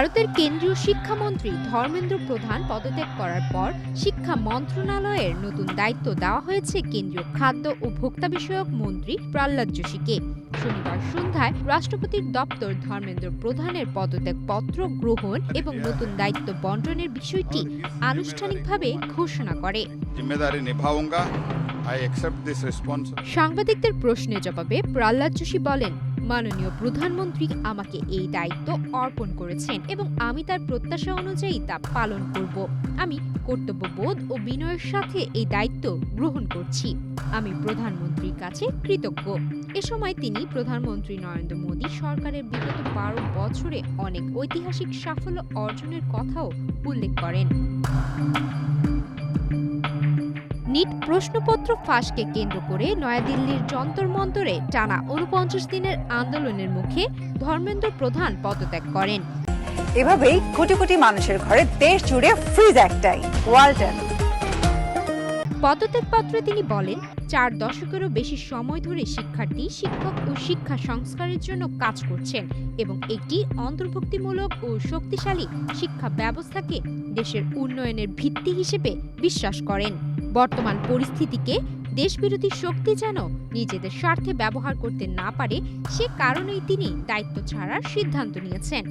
ভারতের কেন্দ্রীয় শিক্ষামন্ত্রী ধর্মেন্দ্র প্রধান পদত্যাগ করার পর শিক্ষা মন্ত্রণালয়ের নতুন দায়িত্ব দেওয়া হয়েছে কেন্দ্রীয় খাদ্য ও ভোক্তা বিষয়ক মন্ত্রী প্রহ্লাদ যোশীকে। শনিবার সন্ধ্যায় রাষ্ট্রপতির দপ্তর ধর্মেন্দ্র প্রধানের পদত্যাগপত্র গ্রহণ এবং নতুন দায়িত্ব বন্টনের বিষয়টি আনুষ্ঠানিকভাবে ঘোষণা করে। সাংবাদিকদের প্রশ্নের জবাবে প্রহ্লাদ যোশী বলেন, মাননীয় প্রধানমন্ত্রী আমাকে এই দায়িত্ব অর্পণ করেছেন এবং আমি তার প্রত্যাশা অনুযায়ী তা পালন করব। আমি কর্তব্যবোধ ও বিনয়ের সাথে এই দায়িত্ব গ্রহণ করছি। আমি প্রধানমন্ত্রীর কাছে কৃতজ্ঞ। এ সময় তিনি প্রধানমন্ত্রী নরেন্দ্র মোদী সরকারের বিগত 12 বছরে অনেক ঐতিহাসিক সাফল্য অর্জনের কথাও উল্লেখ করেন। নিট প্রশ্নপত্র ফাঁসকে কেন্দ্র করে নয়াদিল্লির যন্তর মন্তরে টানা ৪৯ দিনের আন্দোলনের মুখে ধর্মেন্দ্র প্রধান পদত্যাগ করেন। এভাবেই কোটি কোটি মানুষের ঘরে দেশ জুড়ে ফ্রিজ একটাই, ওয়ালটন। পদত্যাগপত্রে তিনি বলেন, 4 দশকেরও বেশি সময় ধরে শিক্ষার্থী, শিক্ষক ও শিক্ষা সংস্কারের জন্য কাজ করছেন এবং একটি অন্তর্ভুক্তিমূলক ও শক্তিশালী শিক্ষা ব্যবস্থাকে দেশের উন্নয়নের ভিত্তি হিসেবে বিশ্বাস করেন। বর্তমান পরিস্থিতিকে দেশবিরোধী শক্তি যেন নিজেদের স্বার্থে ব্যবহার করতে না পারে, সে কারণেই তিনি দায়িত্ব ছাড়ার সিদ্ধান্ত নিয়েছেন।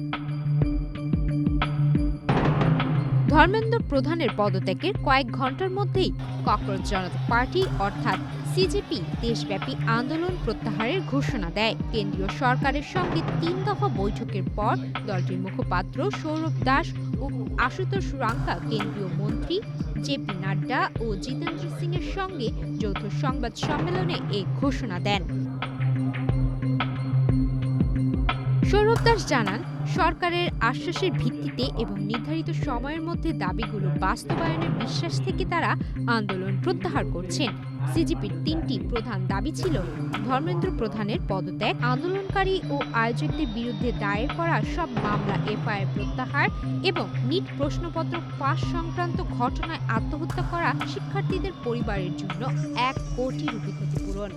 ধর্মেন্দ্র প্রধানের পদত্যাগের কয়েক ঘন্টার মধ্যেই ককরোচ জনতা পার্টি অর্থাৎ সিজেপি দেশব্যাপী আন্দোলন প্রত্যাহারের ঘোষণা দেয়। কেন্দ্রীয় সরকারের সঙ্গে 3 দফা বৈঠকের পর দলটির মুখপাত্র সৌরভ দাস ও আশুতোষ রাঙ্কা কেন্দ্রীয় মন্ত্রী জেপি নাড্ডা ও জিতেন্দ্র সিং এর সঙ্গে যৌথ সংবাদ সম্মেলনে এই ঘোষণা দেন। সৌরভ দাস জানান, সরকারের আশ্বাসের ভিত্তিতে এবং নির্ধারিত সময়ের মধ্যে দাবিগুলো বাস্তবায়নের বিশ্বাস থেকে তারা আন্দোলন প্রত্যাহার করছেন। সিজেপির 3টি প্রধান দাবি ছিল ধর্মেন্দ্র প্রধানের পদত্যাগ, আন্দোলনকারী ও আয়োজকদের বিরুদ্ধে দায়ের করা সব মামলা এফআইআর প্রত্যাহার এবং নিট প্রশ্নপত্র ফাঁস সংক্রান্ত ঘটনায় আত্মহত্যা করা শিক্ষার্থীদের পরিবারের জন্য 1 কোটি রুপি ক্ষতিপূরণ।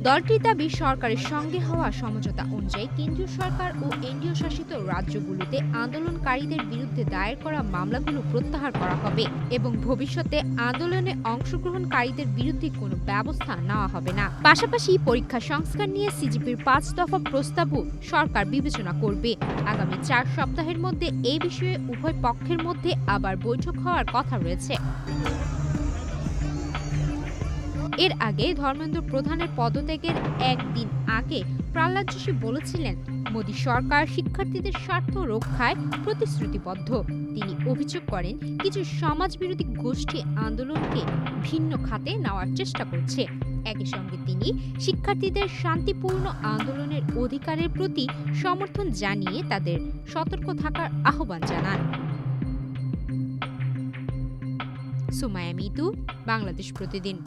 দলটির দাবি, সরকারের সঙ্গে হওয়া সমঝোতা অনুযায়ী কেন্দ্রীয় সরকার ও এনডিও শাসিত রাজ্যগুলোতে আন্দোলনকারীদের বিরুদ্ধে দায়ের করা মামলাগুলো প্রত্যাহার করা হবে এবং ভবিষ্যতে আন্দোলনে অংশগ্রহণকারীদের বিরুদ্ধে কোনো ব্যবস্থা নেওয়া হবে না। পাশাপাশি পরীক্ষা সংস্কার নিয়ে সিজেপির 5 দফা প্রস্তাবও সরকার বিবেচনা করবে। আগামী 4 সপ্তাহের মধ্যে এই বিষয়ে উভয় পক্ষের মধ্যে আবার বৈঠক হওয়ার কথা রয়েছে। এর আগে ধর্মেন্দ্র প্রধানের পদত্যাগের একদিন আগে প্রহ্লাদ যোশী বলেছিলেন, মোদী সরকার শিক্ষার্থীদের স্বার্থ রক্ষায় প্রতিশ্রুতিবদ্ধ। তিনি অভিযোগ করেন, কিছু সমাজবিরোধী গোষ্ঠী আন্দোলনকে ভিন্ন খাতে নেওয়ার চেষ্টা করছে। একই সঙ্গে তিনি শিক্ষার্থীদের শান্তিপূর্ণ আন্দোলনের অধিকারের প্রতি সমর্থন জানিয়ে তাদের সতর্ক থাকার আহ্বান জানান। সুমাইয়া মিতু, বাংলাদেশ প্রতিদিন।